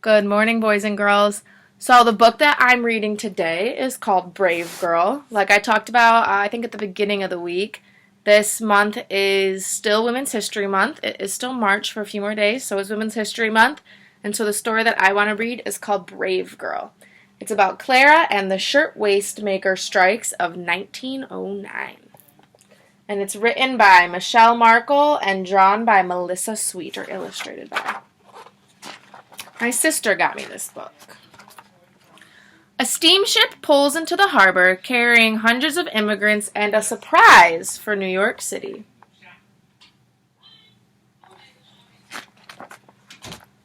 Good morning, boys and girls. So, the book that I'm reading today is called Brave Girl. Like I talked about, I think at the beginning of the week, this month is still Women's History Month. It is still March for a few more days, so it's Women's History Month. And so, the story that I want to read is called Brave Girl. It's about Clara and the shirtwaist maker strikes of 1909. And it's written by Michelle Markle and drawn by Melissa Sweet, or illustrated by. My sister got me this book. A steamship pulls into the harbor carrying hundreds of immigrants and a surprise for New York City.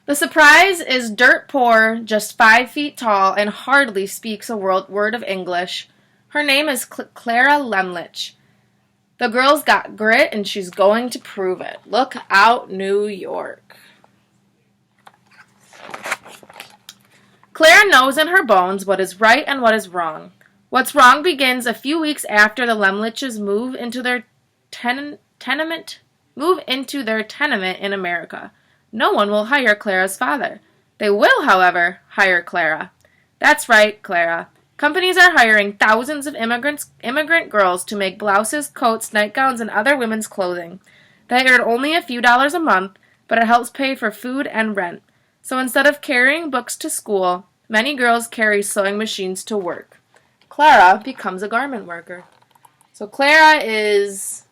The surprise is dirt poor, just 5 feet tall, and hardly speaks a word of English. Her name is Clara Lemlich. The girl's got grit, and she's going to prove it. Look out, New York. Clara knows in her bones what is right and what is wrong. What's wrong begins a few weeks after the Lemliches move into their tenement in America. No one will hire Clara's father. They will, however, hire Clara. That's right, Clara. Companies are hiring thousands of immigrant girls to make blouses, coats, nightgowns, and other women's clothing. They earn only a few dollars a month, but it helps pay for food and rent. So instead of carrying books to school, many girls carry sewing machines to work. Clara becomes a garment worker. So Clara is,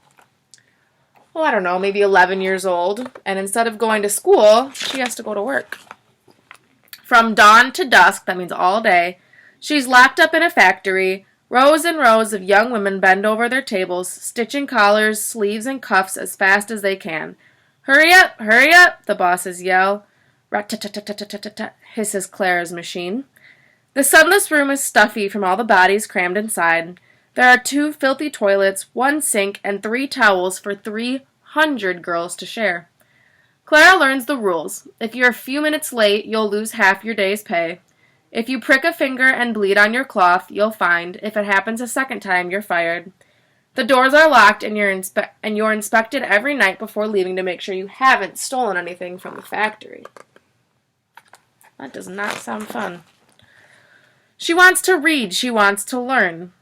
maybe 11 years old, and instead of going to school, she has to go to work. From dawn to dusk, that means all day, she's locked up in a factory. Rows and rows of young women bend over their tables, stitching collars, sleeves, and cuffs as fast as they can. Hurry up, the bosses yell. Rat-tat-tat-tat-tat-tat, hisses Clara's machine. The sunless room is stuffy from all the bodies crammed inside. There are 2 filthy toilets, 1 sink, and 3 towels for 300 girls to share. Clara learns the rules. If you're a few minutes late, you'll lose half your day's pay. If you prick a finger and bleed on your cloth, you'll find. If it happens a second time, you're fired. The doors are locked, and you're inspected every night before leaving to make sure you haven't stolen anything from the factory. That does not sound fun. She wants to read. She wants to learn.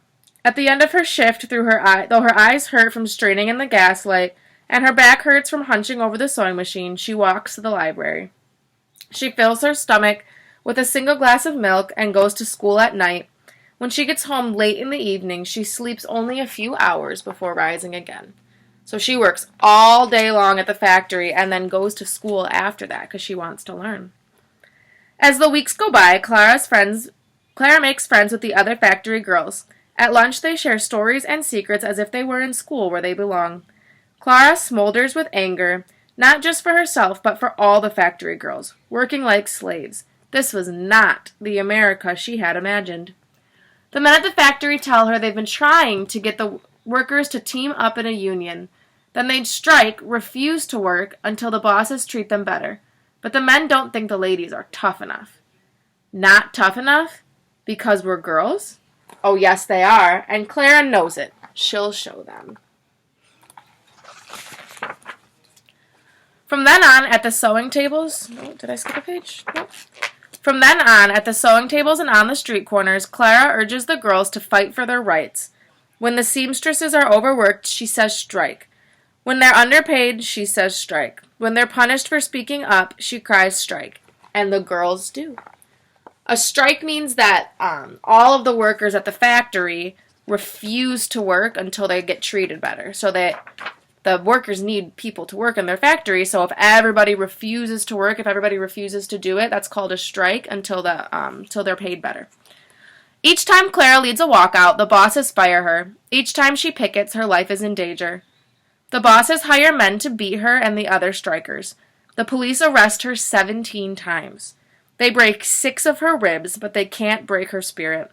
At the end of her shift, though her eyes hurt from straining in the gaslight, and her back hurts from hunching over the sewing machine, she walks to the library. She fills her stomach with a single glass of milk and goes to school at night. When she gets home late in the evening, she sleeps only a few hours before rising again. So she works all day long at the factory and then goes to school after that because she wants to learn. As the weeks go by, Clara makes friends with the other factory girls. At lunch, they share stories and secrets as if they were in school where they belong. Clara smolders with anger, not just for herself, but for all the factory girls, working like slaves. This was not the America she had imagined. The men at the factory tell her they've been trying to get the workers to team up in a union. Then they'd strike, refuse to work, until the bosses treat them better. But the men don't think the ladies are tough enough. Not tough enough? Because we're girls? Oh, yes, they are, and Clara knows it. She'll show them. From then on, at the sewing tables... Oh, did I skip a page? No. From then on, at the sewing tables and on the street corners, Clara urges the girls to fight for their rights. When the seamstresses are overworked, she says strike. When they're underpaid, she says strike. When they're punished for speaking up, she cries strike. And the girls do. A strike means that all of the workers at the factory refuse to work until they get treated better. So that the workers need people to work in their factory. So if everybody refuses to work, if everybody refuses to do it, that's called a strike until they're paid better. Each time Clara leads a walkout, the bosses fire her. Each time she pickets, her life is in danger. The bosses hire men to beat her and the other strikers. The police arrest her 17 times. They break 6 of her ribs, but they can't break her spirit.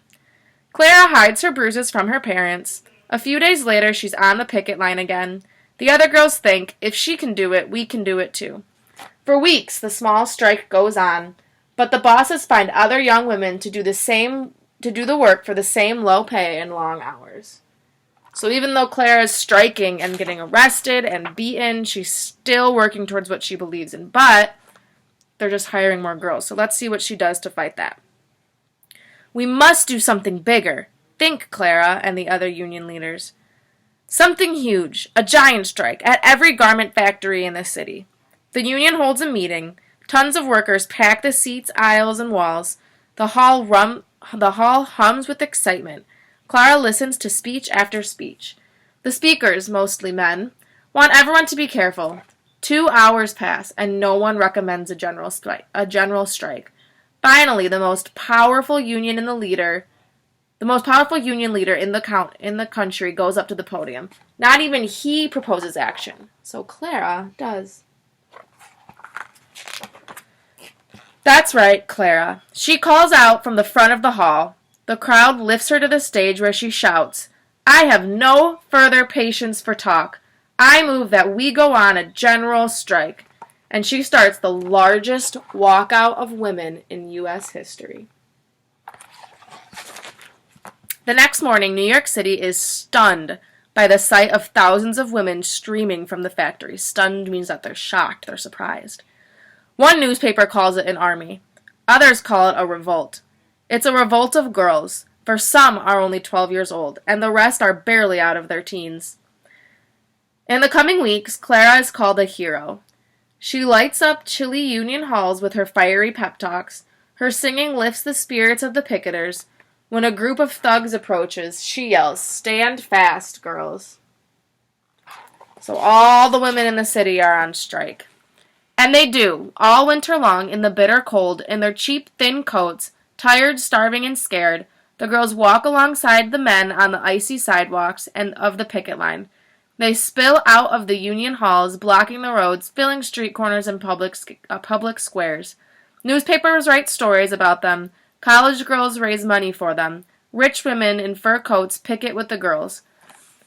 Clara hides her bruises from her parents. A few days later, she's on the picket line again. The other girls think, if she can do it, we can do it too. For weeks, the small strike goes on, but the bosses find other young women to do the work for the same low pay and long hours. So even though Clara is striking and getting arrested and beaten, she's still working towards what she believes in. But they're just hiring more girls. So let's see what she does to fight that. We must do something bigger. Think, Clara and the other union leaders. Something huge, a giant strike, at every garment factory in the city. The union holds a meeting. Tons of workers pack the seats, aisles, and walls. The hall hums with excitement. Clara listens to speech after speech. The speakers, mostly men, want everyone to be careful. 2 hours pass, and no one recommends a general strike. Finally, the most powerful union leader in the country goes up to the podium. Not even he proposes action. So Clara does. That's right, Clara. She calls out from the front of the hall. The crowd lifts her to the stage where she shouts, I have no further patience for talk. I move that we go on a general strike. And she starts the largest walkout of women in U.S. history. The next morning, New York City is stunned by the sight of thousands of women streaming from the factory. Stunned means that they're shocked, they're surprised. One newspaper calls it an army. Others call it a revolt. It's a revolt of girls, for some are only 12 years old, and the rest are barely out of their teens. In the coming weeks, Clara is called a hero. She lights up chilly union halls with her fiery pep talks. Her singing lifts the spirits of the picketers. When a group of thugs approaches, she yells, Stand fast, girls. So all the women in the city are on strike. And they do, all winter long, in the bitter cold, in their cheap, thin coats, tired, starving, and scared. The girls walk alongside the men on the icy sidewalks and of the picket line. They spill out of the union halls, blocking the roads, filling street corners and public squares. Newspapers write stories about them. College girls raise money for them. Rich women in fur coats picket with the girls.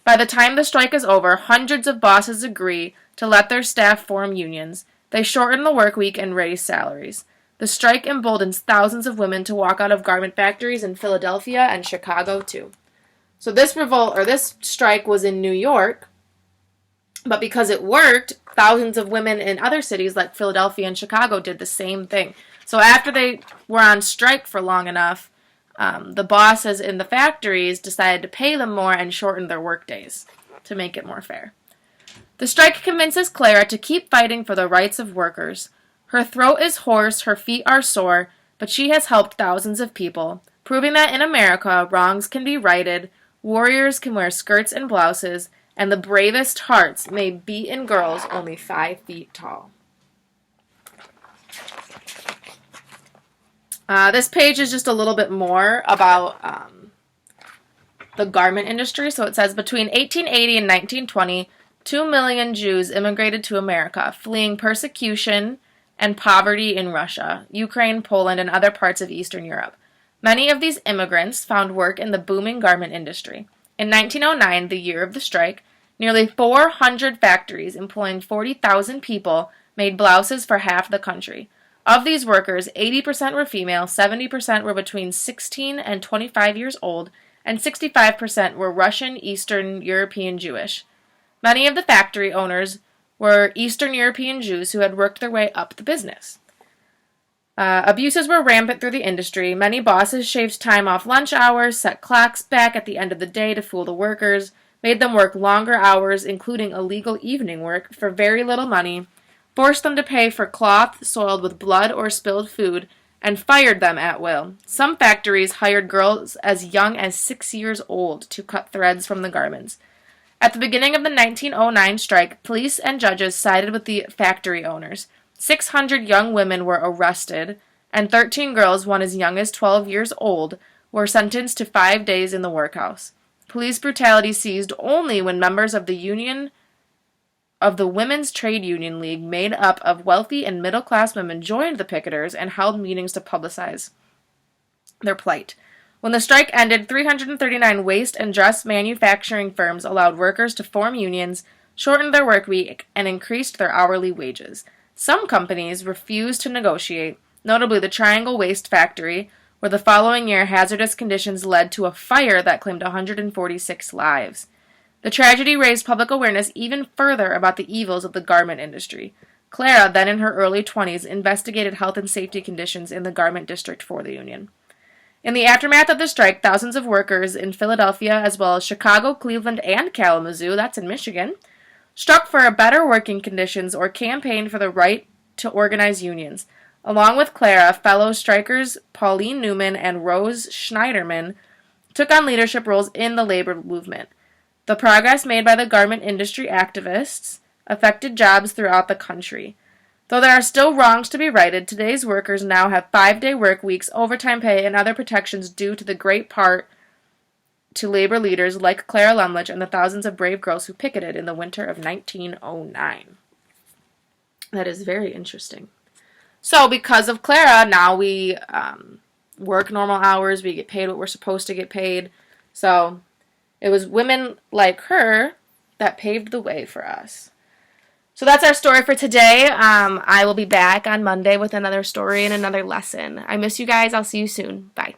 By the time the strike is over, hundreds of bosses agree to let their staff form unions. They shorten the work week and raise salaries. The strike emboldens thousands of women to walk out of garment factories in Philadelphia and Chicago, too. So this strike was in New York. But because it worked, thousands of women in other cities like Philadelphia and Chicago did the same thing. So after they were on strike for long enough, the bosses in the factories decided to pay them more and shorten their work days to make it more fair. The strike convinces Clara to keep fighting for the rights of workers. Her throat is hoarse, her feet are sore, but she has helped thousands of people, proving that in America, wrongs can be righted, warriors can wear skirts and blouses, and the bravest hearts may beat in girls only 5 feet tall. This page is just a little bit more about the garment industry. So it says, between 1880 and 1920, 2 million Jews immigrated to America, fleeing persecution and poverty in Russia, Ukraine, Poland, and other parts of Eastern Europe. Many of these immigrants found work in the booming garment industry. In 1909, the year of the strike, nearly 400 factories employing 40,000 people made blouses for half the country. Of these workers, 80% were female, 70% were between 16 and 25 years old, and 65% were Russian, Eastern European Jewish. Many of the factory owners were Eastern European Jews who had worked their way up the business. Abuses were rampant through the industry. Many bosses shaved time off lunch hours, set clocks back at the end of the day to fool the workers, made them work longer hours, including illegal evening work, for very little money, forced them to pay for cloth soiled with blood or spilled food, and fired them at will. Some factories hired girls as young as 6 years old to cut threads from the garments. At the beginning of the 1909 strike, police and judges sided with the factory owners. 600 young women were arrested, and 13 girls, one as young as 12 years old, were sentenced to 5 days in the workhouse. Police brutality ceased only when members of the Women's Trade Union League, made up of wealthy and middle-class women, joined the picketers and held meetings to publicize their plight. When the strike ended, 339 waist and dress manufacturing firms allowed workers to form unions, shortened their work week, and increased their hourly wages. Some companies refused to negotiate, notably the Triangle Waist Factory, where the following year hazardous conditions led to a fire that claimed 146 lives. The tragedy raised public awareness even further about the evils of the garment industry. Clara, then in her early 20s, investigated health and safety conditions in the garment district for the union. In the aftermath of the strike, thousands of workers in Philadelphia, as well as Chicago, Cleveland, and Kalamazoo, that's in Michigan, struck for better working conditions or campaigned for the right to organize unions. Along with Clara, fellow strikers Pauline Newman and Rose Schneiderman took on leadership roles in the labor movement. The progress made by the garment industry activists affected jobs throughout the country. Though there are still wrongs to be righted, today's workers now have 5-day work weeks, overtime pay, and other protections due to the great part to labor leaders like Clara Lumlich and the thousands of brave girls who picketed in the winter of 1909. That is very interesting. So because of Clara, now we work normal hours, we get paid what we're supposed to get paid. So it was women like her that paved the way for us. So that's our story for today. I will be back on Monday with another story and another lesson. I miss you guys. I'll see you soon. Bye.